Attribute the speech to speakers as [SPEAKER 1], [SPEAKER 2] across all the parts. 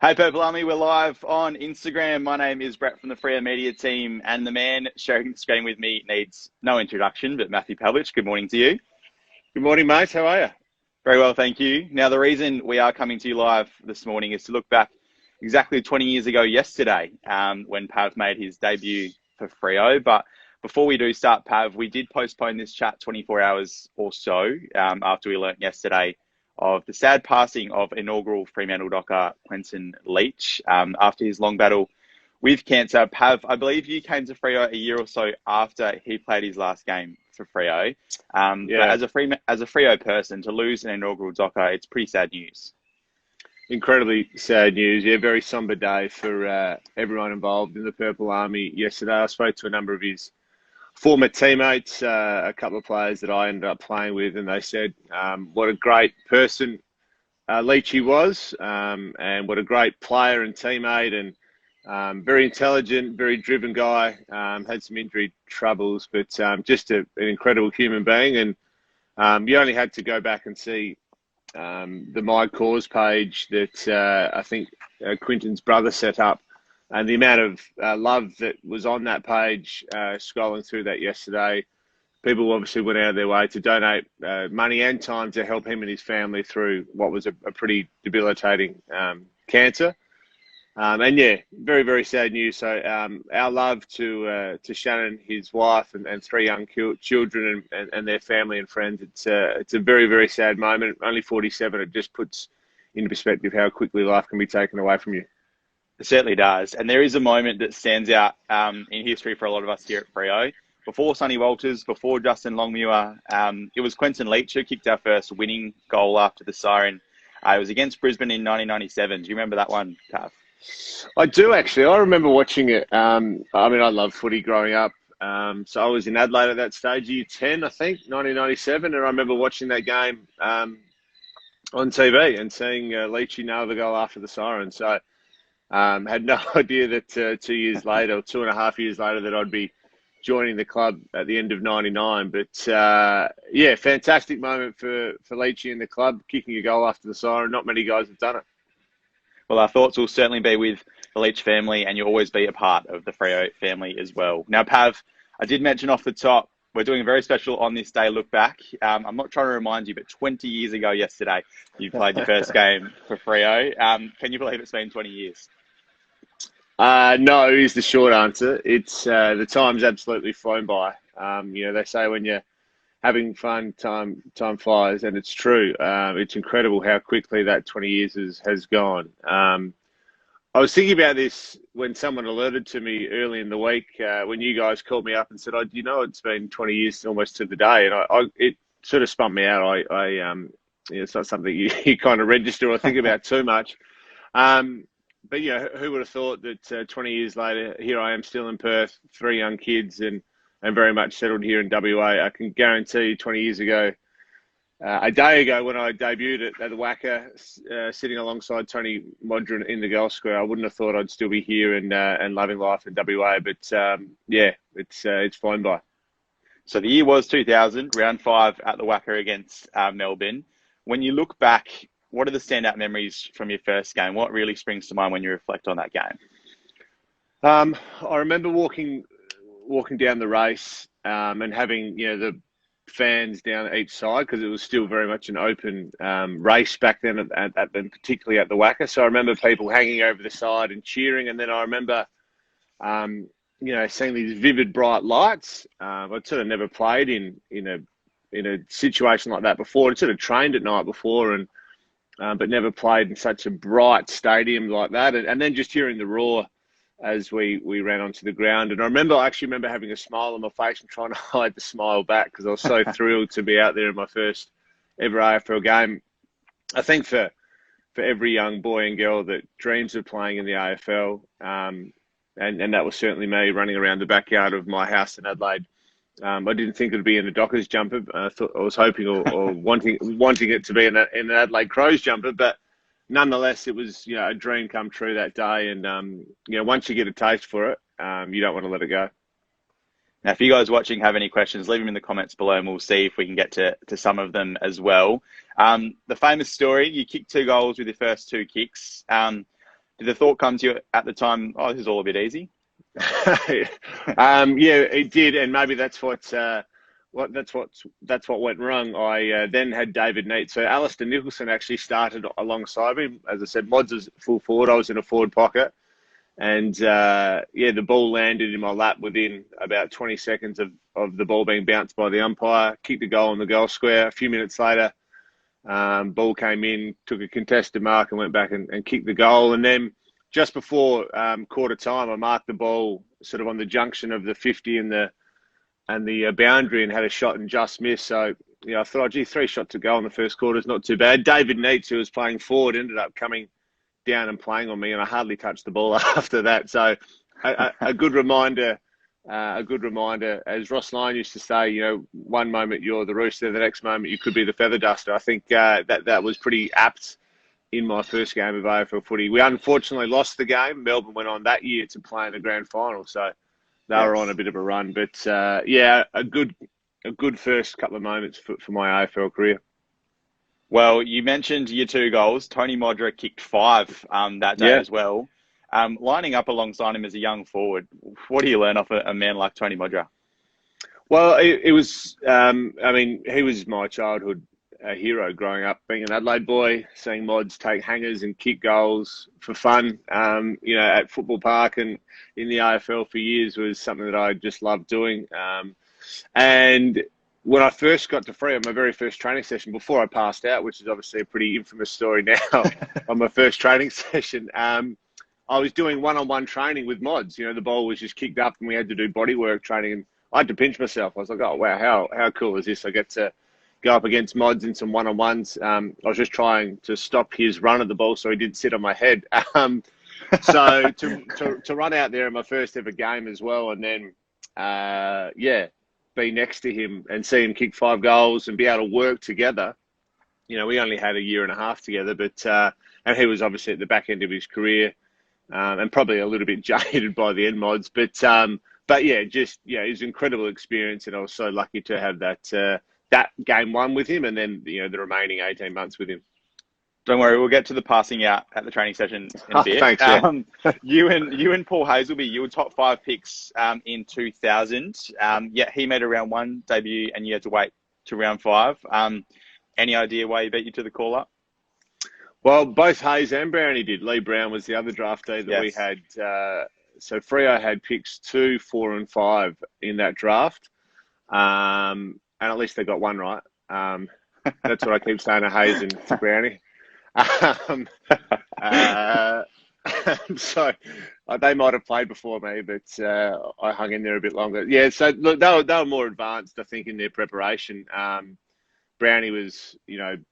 [SPEAKER 1] Hey Purple Army, we're live on Instagram. My name is Brett from the Freo Media team, and the man sharing the screen with me needs no introduction, but Matthew Pavlich. Good morning to you.
[SPEAKER 2] Good morning, mate. How are you?
[SPEAKER 1] Very well, thank you. Now, the reason we are coming to you live this morning is to look back exactly 20 years ago yesterday, when Pav made his debut for Freo. But before we do start, Pav, we did postpone this chat 24 hours or so after we learnt yesterday of the sad passing of inaugural Fremantle Docker Quentin Leach after his long battle with cancer. Pav, I believe you came to Freo a year or so after he played his last game for Freo. But
[SPEAKER 2] Yeah,
[SPEAKER 1] as a Freo person, to lose an inaugural Docker, it's pretty sad news.
[SPEAKER 2] incredibly sad news. Yeah, very somber day for everyone involved in the Purple Army yesterday. I spoke to a number of his former teammates, a couple of players that I ended up playing with, and they said what a great person Leachy was, and what a great player and teammate, and very intelligent, very driven guy. Had some injury troubles, but just an incredible human being. And you only had to go back and see the My Cause page that I think Quinton's brother set up, and the amount of love that was on that page, scrolling through that yesterday. People obviously went out of their way to donate money and time to help him and his family through what was a pretty debilitating cancer. And yeah, very, very sad news. So our love to Shannon, his wife, and three young children and their family and friends. It's a very, very sad moment. Only 47. It just puts into perspective how quickly life can be taken away from you.
[SPEAKER 1] It certainly does. And there is a moment that stands out in history for a lot of us here at Freo. Before Sonny Walters, before Justin Longmuir, it was Quentin Leach who kicked our first winning goal after the siren. It was against Brisbane in 1997. Do you remember that one, Tav?
[SPEAKER 2] I do actually. I remember watching it. I mean, I loved footy growing up. So I was in Adelaide at that stage, year 10, I think, 1997. And I remember watching that game on TV and seeing Leachy nail the goal after the siren. So had no idea that 2 years later, or 2.5 years later, that I'd be joining the club at the end of '99. But yeah, fantastic moment for Leachy and the club, kicking a goal after the siren. Not many guys have done it.
[SPEAKER 1] Well, our thoughts will certainly be with the Leach family, and you'll always be a part of the Freo family as well. Now, Pav, I did mention off the top, we're doing a very special on this day look back. I'm not trying to remind you, but 20 years ago yesterday, you played your first game for Freo. Can you believe it's been 20 years?
[SPEAKER 2] No, is the short answer. It's the time's absolutely flown by. They say when you're having fun, time flies, and it's true. It's incredible how quickly that 20 years has gone. I was thinking about this when someone alerted to me early in the week, when you guys called me up and said, "Oh, do you know it's been 20 years almost to the day?" And it sort of spun me out. It's not something you kind of register or think about too much. But yeah, who would have thought that 20 years later, here I am still in Perth, three young kids, and very much settled here in WA. I can guarantee 20 years ago, a day ago when I debuted at the Wacker, sitting alongside Tony Modron in the goal square, I wouldn't have thought I'd still be here and loving life in WA. But yeah, it's flown by.
[SPEAKER 1] So the year was 2000, round 5 at the Wacker against Melbourne. When you look back, what are the standout memories from your first game? What really springs to mind when you reflect on that game?
[SPEAKER 2] I remember walking down the race, and having the fans down each side, because it was still very much an open race back then, particularly at the Wacker. So I remember people hanging over the side and cheering, and then I remember seeing these vivid bright lights. I'd sort of never played in a situation like that before. I'd sort of trained at night before, and but never played in such a bright stadium like that. And then just hearing the roar as we ran onto the ground. And I actually remember having a smile on my face and trying to hide the smile back, because I was so thrilled to be out there in my first ever AFL game. I think for every young boy and girl that dreams of playing in the AFL, and that was certainly me, running around the backyard of my house in Adelaide. I didn't think it would be in a Dockers jumper. I was hoping or wanting it to be in an Adelaide Crows jumper, but nonetheless, it was a dream come true that day. And once you get a taste for it, you don't want to let it go.
[SPEAKER 1] Now, if you guys watching have any questions, leave them in the comments below, and we'll see if we can get to some of them as well. The famous story: you kicked 2 goals with your first 2 kicks. Did the thought come to you at the time, oh, this is all a bit easy?
[SPEAKER 2] Yeah, it did, and maybe that's what went wrong. I then had David Neate. So Alistair Nicholson actually started alongside me. As I said, Mods was full forward. I was in a forward pocket. And, the ball landed in my lap within about 20 seconds of the ball being bounced by the umpire. Kicked the goal in the goal square. A few minutes later, ball came in, took a contested mark and went back and kicked the goal. And then just before quarter time, I marked the ball sort of on the junction of the 50 and the boundary and had a shot and just missed. So, I thought, oh, gee, 3 shots to go in the first quarter is not too bad. David Neate, who was playing forward, ended up coming down and playing on me, and I hardly touched the ball after that. So a good reminder, as Ross Lyon used to say, one moment you're the rooster, the next moment you could be the feather duster. I think that was pretty apt in my first game of AFL footy. We unfortunately lost the game. Melbourne went on that year to play in the grand final, so they were on a bit of a run. But a good first couple of moments for my AFL career.
[SPEAKER 1] Well, you mentioned your 2 goals. Tony Modra kicked 5 that day as well. Lining up alongside him as a young forward, what do you learn off a man like Tony Modra?
[SPEAKER 2] Well, it was, he was my childhood hero growing up, being an Adelaide boy, seeing Mods take hangers and kick goals for fun, at Football Park and in the AFL for years was something that I just loved doing. And when I first got to Freo, my very first training session, before I passed out, which is obviously a pretty infamous story now, on my first training session, I was doing one-on-one training with Mods. The ball was just kicked up and we had to do bodywork training. And I had to pinch myself. I was like, oh, wow, how cool is this? I get to go up against Mods in some one-on-ones. I was just trying to stop his run of the ball so he didn't sit on my head. So to run out there in my first ever game as well, and then, be next to him and see him kick 5 goals and be able to work together. We only had a year and a half together, but and he was obviously at the back end of his career, and probably a little bit jaded by the end, Mods. But it was an incredible experience, and I was so lucky to have that game 1 with him, and then the remaining 18 months with him.
[SPEAKER 1] Don't worry, we'll get to the passing out at the training session in a bit.
[SPEAKER 2] Thanks,
[SPEAKER 1] you and Paul Hazelby, you were top 5 picks in 2000. He made a round 1 debut, and you had to wait to round 5. Any idea why he beat you to the call-up?
[SPEAKER 2] Well, both Hayes and Brownie did. Lee Brown was the other draftee that we had. So Freo had picks 2, 4 and 5 in that draft. And at least they got one right. That's what I keep saying to Hayes and to Brownie. So they might have played before me, but I hung in there a bit longer. Yeah, so look, they were more advanced, I think, in their preparation. Brownie was,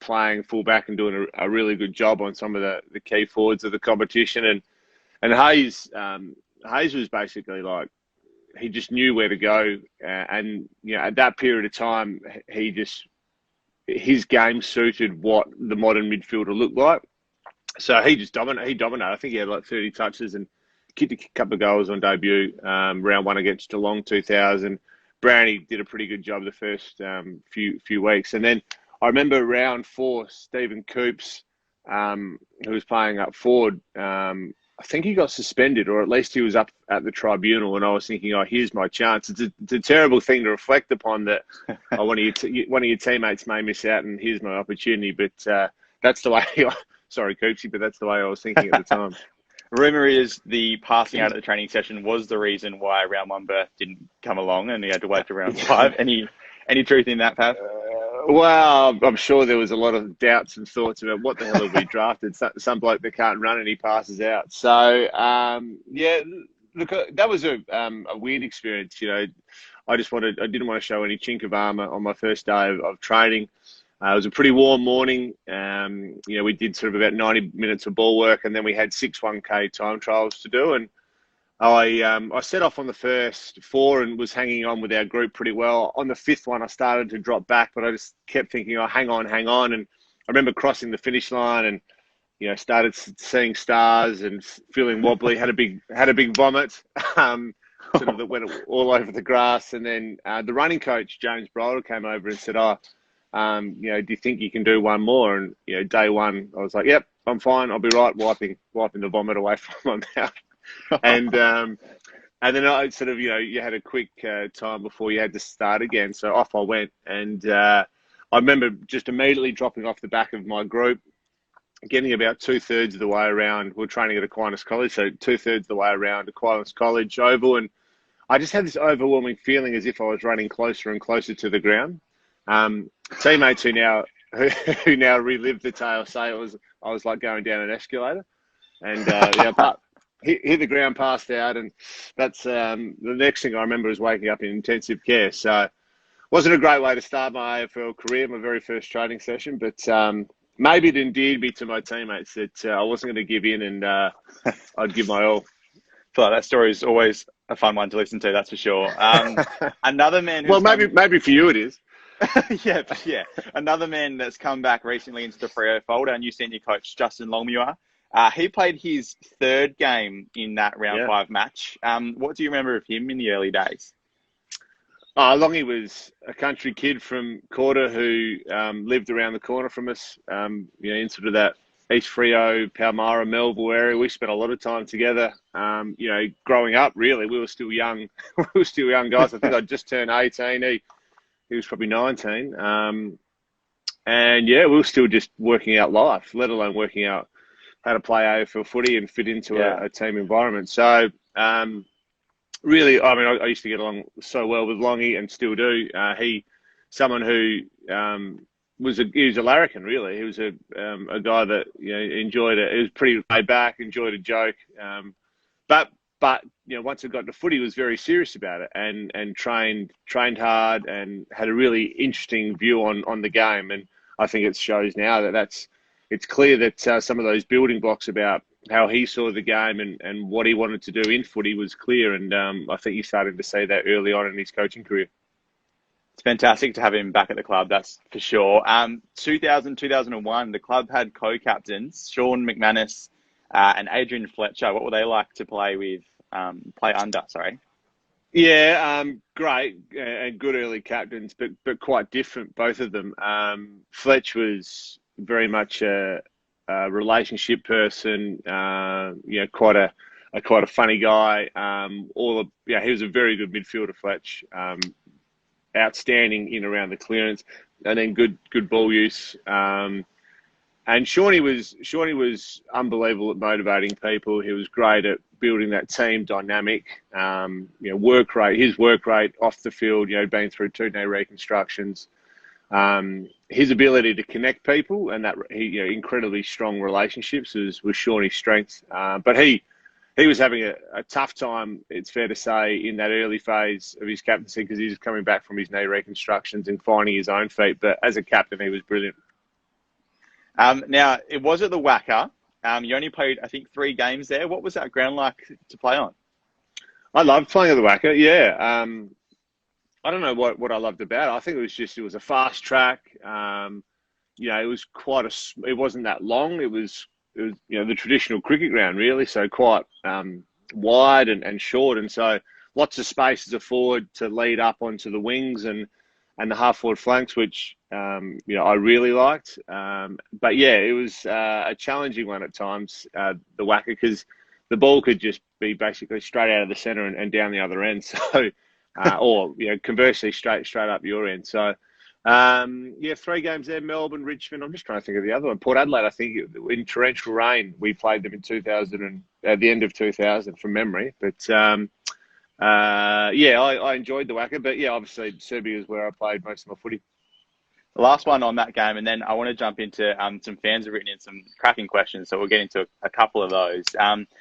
[SPEAKER 2] playing fullback and doing a really good job on some of the key forwards of the competition, and Hayes was basically like, he just knew where to go, and at that period of time, his game suited what the modern midfielder looked like. So he just dominated. I think he had like 30 touches and kicked a couple of goals on debut, round 1 against Geelong 2000. Brownie did a pretty good job the first few weeks. And then I remember round 4, Stephen Coops, who was playing up forward, I think he got suspended, or at least he was up at the tribunal, and I was thinking, oh, here's my chance. It's a terrible thing to reflect upon, that one of your teammates may miss out, and here's my opportunity. But that's the way, sorry, Coopsy, but that's the way I was thinking at the time.
[SPEAKER 1] Rumour is the passing out at the training session was the reason why round 1 berth didn't come along, and he had to wait to round 5. Any truth in that, Pav?
[SPEAKER 2] Well, I'm sure there was a lot of doubts and thoughts about what the hell have we drafted. Some bloke that can't run and he passes out. So, look, that was a weird experience. I didn't want to show any chink of armour on my first day of training. It was a pretty warm morning. We did sort of about 90 minutes of ball work, and then we had 6 1K time trials to do. And I set off on the first 4 and was hanging on with our group pretty well. On the 5th one, I started to drop back, but I just kept thinking, oh, hang on. And I remember crossing the finish line and, started seeing stars and feeling wobbly, had a big vomit, sort of that went all over the grass. And then the running coach, James Bridle, came over and said, do you think you can do one more? And, day 1, I was like, yep, I'm fine. I'll be right, wiping the vomit away from my mouth. And then I sort of, you had a quick time before you had to start again. So off I went. And I remember just immediately dropping off the back of my group, getting about 2/3 of the way around. We're training at Aquinas College, so 2/3 of the way around Aquinas College Oval. And I just had this overwhelming feeling as if I was running closer and closer to the ground. Teammates who now relive the tale say I was like going down an escalator. And hit the ground, passed out, and that's the next thing I remember is waking up in intensive care. So, wasn't a great way to start my AFL career, my very first training session, but maybe it endeared me to my teammates that I wasn't going to give in, and I'd give my all.
[SPEAKER 1] I feel like that story is always a fun one to listen to, that's for sure. Another man.
[SPEAKER 2] Well, maybe for you it is.
[SPEAKER 1] yeah. Another man that's come back recently into the Freo fold, our new senior coach, Justin Longmuir. He played his third game in that round 5 match. What do you remember of him in the early days?
[SPEAKER 2] Longy was a country kid from Corder who lived around the corner from us, in sort of that East Freo, Palmyra, Melville area. We spent a lot of time together. Growing up, really, we were still young. We were still young guys. I think I'd just turned 18. He was probably 19. We were still just working out life, let alone working out how to play AFL footy and fit into a team environment. So, really, I mean, I used to get along so well with Longy and still do. Someone who he was a larrikin, really. He was a guy that enjoyed it. He was pretty laid back, enjoyed a joke, but once it got to footy, he was very serious about it and trained hard and had a really interesting view on the game. And I think it shows now that it's clear that some of those building blocks about how he saw the game and what he wanted to do in footy was clear. And I think you started to see that early on in his coaching career.
[SPEAKER 1] It's fantastic to have him back at the club, that's for sure. 2001, the club had co-captains, Sean McManus and Adrian Fletcher. What were they like to play under?
[SPEAKER 2] Yeah, great and good early captains, but quite different, both of them. Fletch was very much a relationship person, quite a funny guy. He was a very good midfielder, Fletch. Outstanding in around the clearance, and then good ball use. And Shawnee was unbelievable at motivating people. He was great at building that team dynamic. His work rate off the field, been through 2 knee reconstructions. His ability to connect people and that incredibly strong relationships was Shawnee's strength. But he was having a tough time, it's fair to say, in that early phase of his captaincy because he was coming back from his knee reconstructions and finding his own feet. But as a captain, he was brilliant.
[SPEAKER 1] Now, it was at the Wacker. You only played, I think, 3 games there. What was that ground like to play on?
[SPEAKER 2] I loved playing at the Wacker, yeah. I don't know what I loved about it. I think it was a fast track. It was it wasn't that long. It was the traditional cricket ground, really. So quite wide and short. And so lots of space as a forward to lead up onto the wings and the half-forward flanks, which, I really liked. But, yeah, it was a challenging one at times, the Wacker, because the ball could just be basically straight out of the centre and down the other end. So, conversely, straight up your end. So, 3 games there, Melbourne, Richmond. I'm just trying to think of the other one. Port Adelaide, I think, in torrential rain. We played them in 2000 at the end of 2000 from memory. But, I enjoyed the Wacker. But, yeah, obviously, Serbia is where I played most of my footy.
[SPEAKER 1] The last one on that game, and then I want to jump into some fans have written in some cracking questions, so we'll get into a couple of those.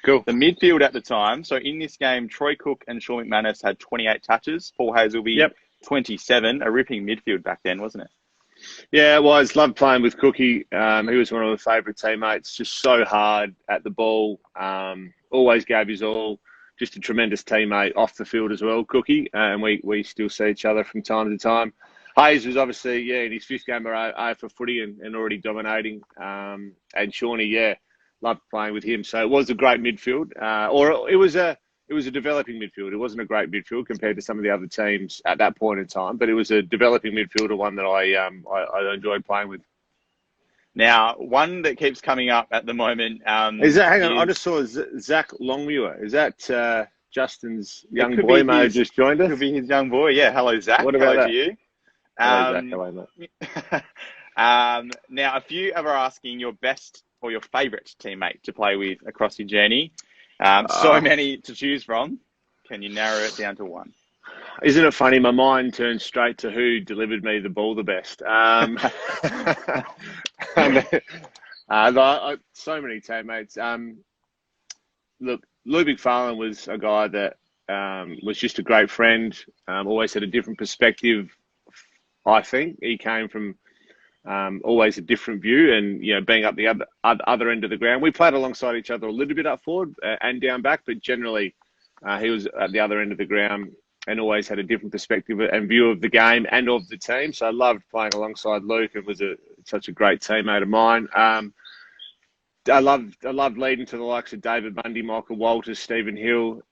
[SPEAKER 2] Cool.
[SPEAKER 1] The midfield at the time, so in this game, Troy Cook and Sean McManus had 28 touches, Paul Hazelby 27, a ripping midfield back then, wasn't it?
[SPEAKER 2] Yeah, it was. Loved playing with Cookie. He was one of my favourite teammates, just so hard at the ball, always gave his all, just a tremendous teammate off the field as well, Cookie, and we still see each other from time to time. Hayes was obviously, in his 5th game of AFL footy and already dominating. And Shawnee, loved playing with him. So it was a great midfield. It was a developing midfield. It wasn't a great midfield compared to some of the other teams at that point in time, but it was a developing midfielder, one that I enjoyed playing with.
[SPEAKER 1] Now, one that keeps coming up at the moment
[SPEAKER 2] Is that? Hang on, I
[SPEAKER 1] is
[SPEAKER 2] just saw Zach Longmuir. Is that Justin's
[SPEAKER 1] it
[SPEAKER 2] young
[SPEAKER 1] could
[SPEAKER 2] boy?
[SPEAKER 1] be
[SPEAKER 2] May have
[SPEAKER 1] his
[SPEAKER 2] just joined us.
[SPEAKER 1] could be his young boy. Yeah, hello Zach.
[SPEAKER 2] What about
[SPEAKER 1] Hello to
[SPEAKER 2] that?
[SPEAKER 1] you.
[SPEAKER 2] Hello, Zach. Hello, mate.
[SPEAKER 1] Now, a few are asking your best or your favourite teammate to play with across your journey. So many to choose from. Can you narrow it down to one?
[SPEAKER 2] Isn't it funny? My mind turns straight to who delivered me the ball the best. So many teammates. Look, Lou McFarlane was a guy that was just a great friend. Always had a different perspective. I think he came from always a different view, and being up the other end of the ground. We played alongside each other a little bit up forward and down back, but generally he was at the other end of the ground and always had a different perspective and view of the game and of the team. So I loved playing alongside Luke. It was such a great teammate of mine. I loved leading to the likes of David Mundy, Michael Walters, Stephen Hill.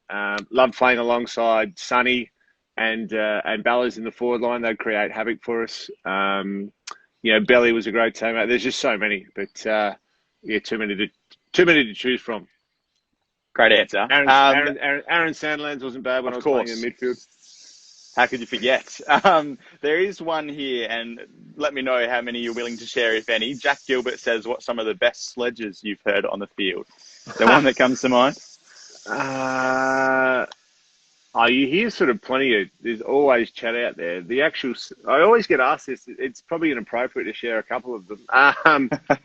[SPEAKER 2] Loved playing alongside Sonny and Ballas in the forward line. They'd create havoc for us. Belly was a great teammate. There's just so many, but too many to choose from.
[SPEAKER 1] Great answer.
[SPEAKER 2] Aaron Sandlands wasn't bad when I was playing in midfield.
[SPEAKER 1] How could you forget? There is one here, and let me know how many you're willing to share, if any. Jack Gilbert says, "What's some of the best sledges you've heard on the field?" The one that comes to mind?
[SPEAKER 2] You hear sort of plenty. There's always chat out there. I always get asked this. It's probably inappropriate to share a couple of them at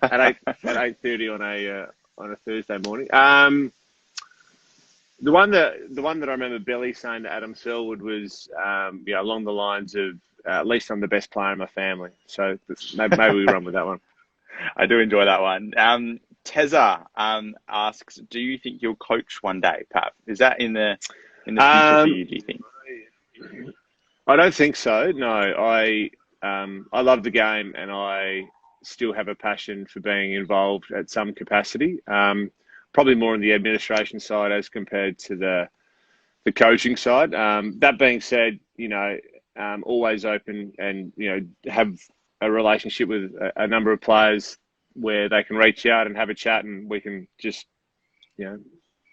[SPEAKER 2] 8:30 on a Thursday morning. The one that I remember Belly saying to Adam Selwood was, along the lines of, at least I'm the best player in my family. So maybe we run with that one.
[SPEAKER 1] I do enjoy that one. Teza asks, do you think you'll coach one day, Pav? Is that in the future for you, do you think?
[SPEAKER 2] I don't think so. No, I love the game, and I still have a passion for being involved at some capacity. Probably more on the administration side as compared to the coaching side. That being said, always open and, have a relationship with a number of players where they can reach out and have a chat, and we can just,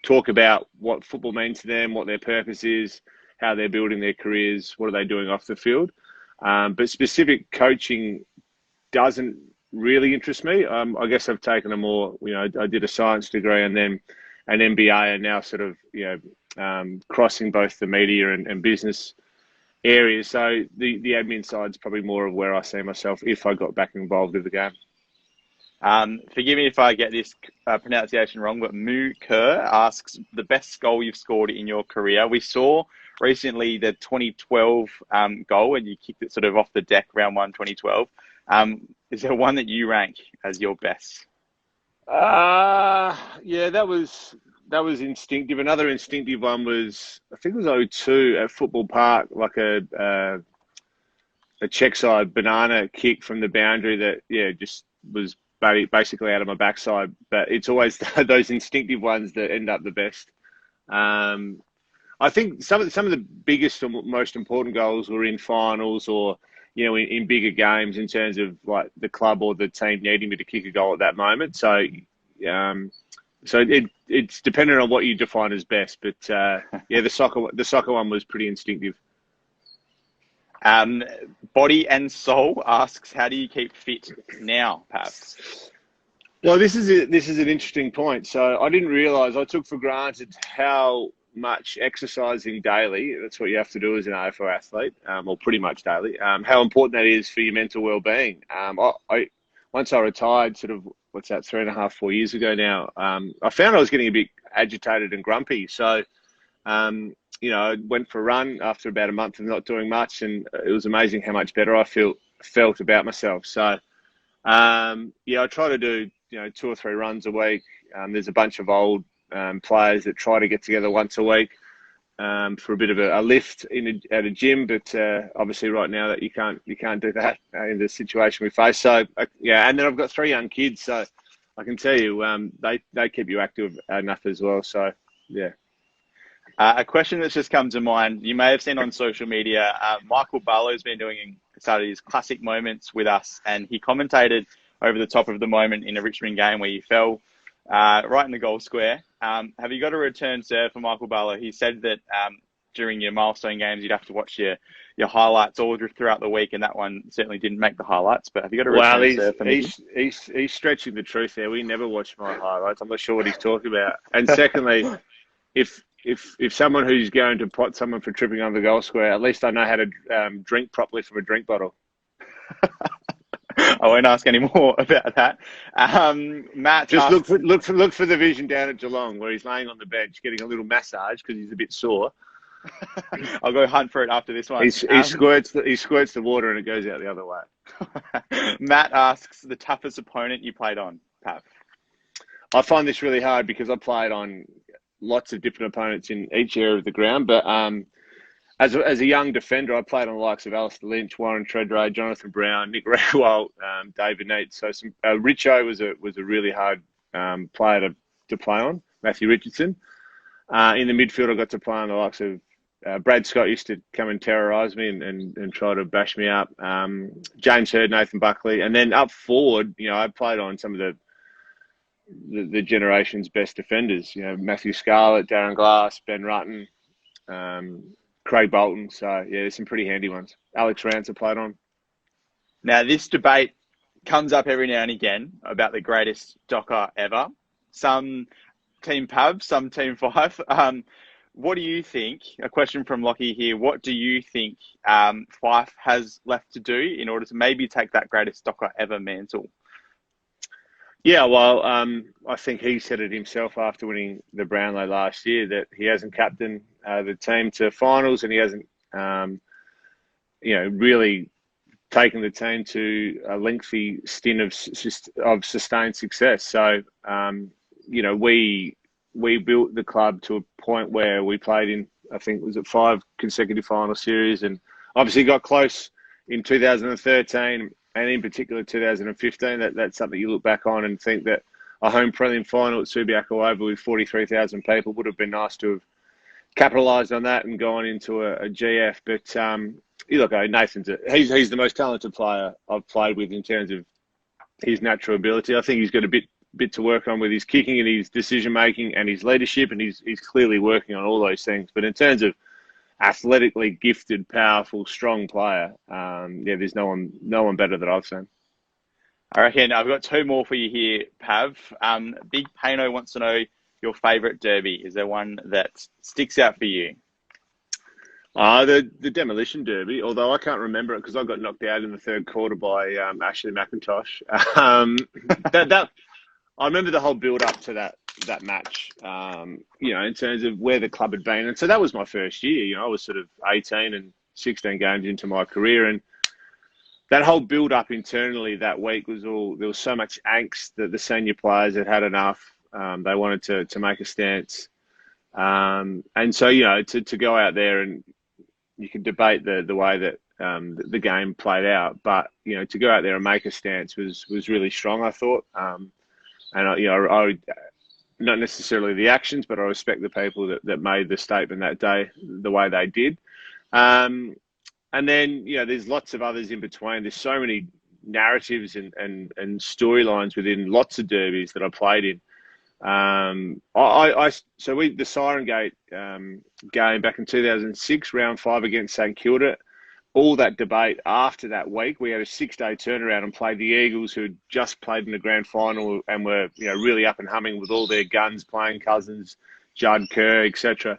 [SPEAKER 2] talk about what football means to them, what their purpose is, how they're building their careers, what are they doing off the field. But specific coaching doesn't really interest me. I guess I've taken a more, I did a science degree and then an MBA, and now sort of, crossing both the media and business areas. So the admin side is probably more of where I see myself if I got back involved with the game.
[SPEAKER 1] Forgive me if I get this pronunciation wrong, but Mu Kerr asks the best goal you've scored in your career. We saw recently the 2012 goal, and you kicked it sort of off the deck, round 1, 2012. Is there one that you rank as your best?
[SPEAKER 2] Yeah, that was instinctive. Another instinctive one was, I think it was 02 at Football Park, like a check side banana kick from the boundary that, just was basically out of my backside. But it's always those instinctive ones that end up the best. I think some of the biggest and most important goals were in finals or, in bigger games in terms of like the club or the team needing me to kick a goal at that moment. So, it's dependent on what you define as best. But the soccer one was pretty instinctive.
[SPEAKER 1] Body and Soul asks, how do you keep fit now, Pav?
[SPEAKER 2] Well, this is an interesting point. So I didn't realise, I took for granted how much exercising daily, that's what you have to do as an AFL athlete, or pretty much daily, how important that is for your mental well-being. Once I retired, sort of, 3.5, 4 years ago now, I found I was getting a bit agitated and grumpy. So, I went for a run after about a month of not doing much, and it was amazing how much better I felt about myself. So, I try to do, 2 or 3 runs a week. There's a bunch of old players that try to get together once a week for a bit of a lift at a gym, but obviously right now that you can't do that in the situation we face. So and then I've got 3 young kids, so I can tell you they keep you active enough as well. So yeah.
[SPEAKER 1] A question that's just come to mind, you may have seen on social media, Michael Barlow's been started his classic moments with us, and he commentated over the top of the moment in a Richmond game where you fell right in the goal square. Have you got a return serve for Michael Barlow? He said that during your milestone games, you'd have to watch your highlights all throughout the week, and that one certainly didn't make the highlights. But have you got a return serve for me?
[SPEAKER 2] He's stretching the truth there. We never watch my highlights. I'm not sure what he's talking about. And secondly, if someone who's going to pot someone for tripping on the goal square, at least I know how to drink properly from a drink bottle.
[SPEAKER 1] I won't ask any more about that. Matt,
[SPEAKER 2] just look for the vision down at Geelong where he's laying on the bench getting a little massage because he's a bit sore.
[SPEAKER 1] I'll go hunt for it after this one.
[SPEAKER 2] He squirts the water and it goes out the other way.
[SPEAKER 1] Matt asks the toughest opponent you played on, Pav.
[SPEAKER 2] I find this really hard because I played on lots of different opponents in each area of the ground, but as a young defender, I played on the likes of Alistair Lynch, Warren Treadray, Jonathan Brown, Nick Rewalt, David Neate. So Richo was a really hard player to play on. Matthew Richardson. In the midfield, I got to play on the likes of Brad Scott used to come and terrorise me and try to bash me up. James Hird, Nathan Buckley, and then up forward, I played on some of the generation's best defenders. Matthew Scarlett, Darren Glass, Ben Rutten, Craig Bolton. So yeah, there's some pretty handy ones. Alex Rance I played on.
[SPEAKER 1] Now this debate comes up every now and again about the greatest Docker ever. Some Team Pav, some Team Fife. What do you think? A question from Lockie here. What do you think Fife has left to do in order to maybe take that greatest Docker ever mantle?
[SPEAKER 2] Yeah, well, I think he said it himself after winning the Brownlow last year that he hasn't captained the team to finals and he hasn't, really taken the team to a lengthy stint of sustained success. So, we built the club to a point where we played in, I think, was it 5 consecutive final series, and obviously got close in 2013 and in particular 2015. That's something you look back on and think that a home prelim final at Subiaco Oval with 43,000 people would have been nice to have capitalised on that and gone into a GF. But you look, Nathan's he's the most talented player I've played with in terms of his natural ability. I think he's got a bit to work on with his kicking and his decision making and his leadership, and he's clearly working on all those things. But in terms of athletically gifted, powerful, strong player, there's no one better that I've seen.
[SPEAKER 1] I reckon I've got 2 more for you here, Pav. Big Pano wants to know your favourite derby. Is there one that sticks out for you?
[SPEAKER 2] The Demolition Derby, although I can't remember it because I got knocked out in the third quarter by Ashley McIntosh. I remember the whole build-up to that match, in terms of where the club had been. And so that was my first year. I was sort of 18 and 16 games into my career. And that whole build-up internally that week there was so much angst that the senior players had enough. They wanted to make a stance. And so, to go out there and you can debate the way that the game played out. But, to go out there and make a stance was really strong, I thought. And I not necessarily the actions, but I respect the people that made the statement that day the way they did. And then, there's lots of others in between. There's so many narratives and storylines within lots of derbies that I played in. The Siren Gate game back in 2006, round 5 against St Kilda. All that debate after that week, we had a 6-day turnaround and played the Eagles, who had just played in the grand final and were, really up and humming with all their guns, playing Cousins, Judd, Kerr, etc.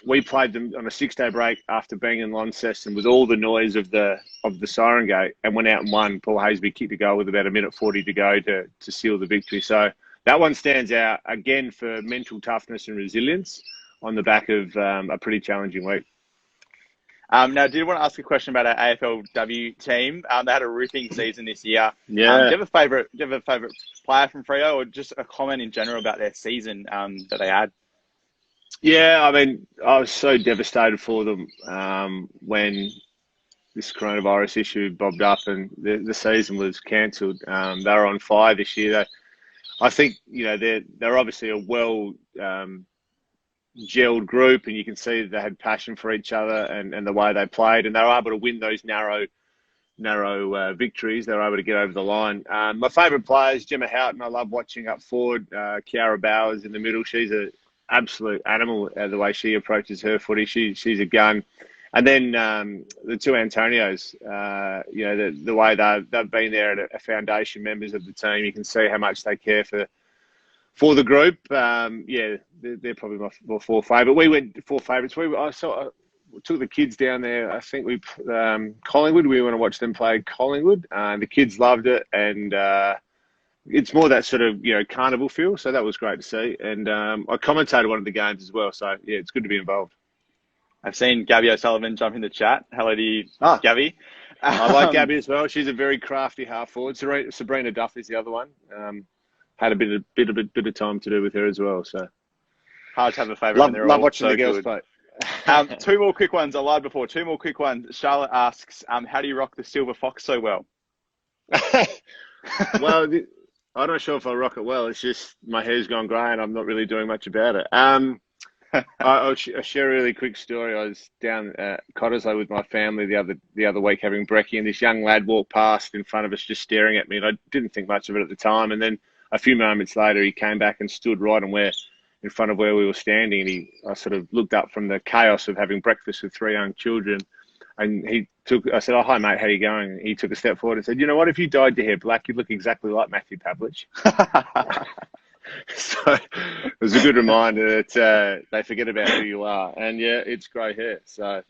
[SPEAKER 2] We played them on a 6-day break after being in Launceston with all the noise of the Siren Gate and went out and won. Paul Haysby kicked a goal with about 1:40 to go to seal the victory. So that one stands out again for mental toughness and resilience on the back of a pretty challenging week.
[SPEAKER 1] Now, I did want to ask a question about our AFLW team. They had a roofing season this year.
[SPEAKER 2] Yeah.
[SPEAKER 1] Do you have a favourite player from Freo, or just a comment in general about their season that they had?
[SPEAKER 2] Yeah, I mean, I was so devastated for them when this coronavirus issue bobbed up and the season was cancelled. They were on fire this year. I think they're obviously a well gelled group, and you can see that they had passion for each other and the way they played, and they were able to win those narrow narrow victories, they were able to get over the line. My favourite players, Gemma Houghton, I love watching up forward. Kiara Bowers in the middle. She's an absolute animal the way she approaches her footy. She's a gun. And then the two Antonios, the way they've been there at foundation members of the team, you can see how much they care for the group. They're probably my four favourite. We went four favourites. I took the kids down there. I think Collingwood. We want to watch them play Collingwood. The kids loved it, and it's more that sort of carnival feel. So that was great to see. And I commentated one of the games as well. So yeah, it's good to be involved.
[SPEAKER 1] I've seen Gabby O'Sullivan jump in the chat. Hello to you, Gabby.
[SPEAKER 2] I like Gabby as well. She's a very crafty half forward. Sabrina Duff is the other one. Had a bit of time to do with her as well. So
[SPEAKER 1] hard to have a favourite.
[SPEAKER 2] Love watching the girls play.
[SPEAKER 1] Two more quick ones. I lied before. Two more quick ones. Charlotte asks, how do you rock the silver fox so well?
[SPEAKER 2] Well, I'm not sure if I rock it well. It's just my hair's gone grey and I'm not really doing much about it. I'll share a really quick story. I was down at Cottesloe with my family the other week having brekkie, and this young lad walked past in front of us just staring at me, and I didn't think much of it at the time. And then a few moments later, he came back and stood right in front of where we were standing, and I sort of looked up from the chaos of having breakfast with three young children, and I said, "Oh, hi mate, how you going?" And he took a step forward and said, "You know what? If you dyed your hair black, you'd look exactly like Matthew Pavlich." So it was a good reminder that they forget about who you are. And yeah, it's grey hair. So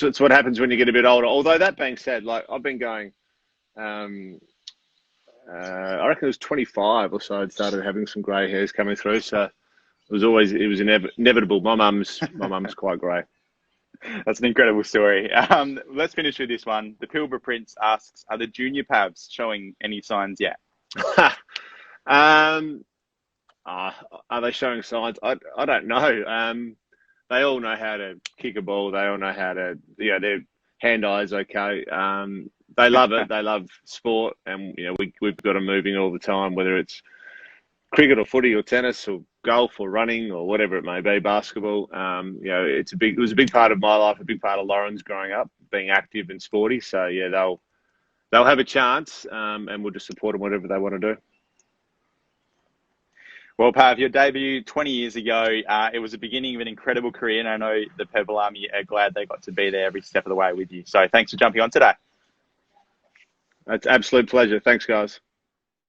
[SPEAKER 2] it's what happens when you get a bit older. Although that being said, like I've been going, I reckon it was 25 or so I'd started having some grey hairs coming through. So it was inevitable. My mum's quite grey.
[SPEAKER 1] That's an incredible story. Let's finish with this one. The Pilbara Prince asks, are the junior Pavs showing any signs yet?
[SPEAKER 2] Are they showing signs? I don't know. They all know how to kick a ball. They all know how to, their hand-eye's okay. They love it. They love sport, and we've got them moving all the time, whether it's cricket or footy or tennis or golf or running or whatever it may be, basketball. It was a big part of my life, a big part of Lauren's growing up, being active and sporty. So yeah, they'll have a chance, and we'll just support them whatever they want to do.
[SPEAKER 1] Well, Pav, your debut 20 years ago, it was the beginning of an incredible career, and I know the Pebble Army are glad they got to be there every step of the way with you. So thanks for jumping on today.
[SPEAKER 2] It's an absolute pleasure. Thanks, guys.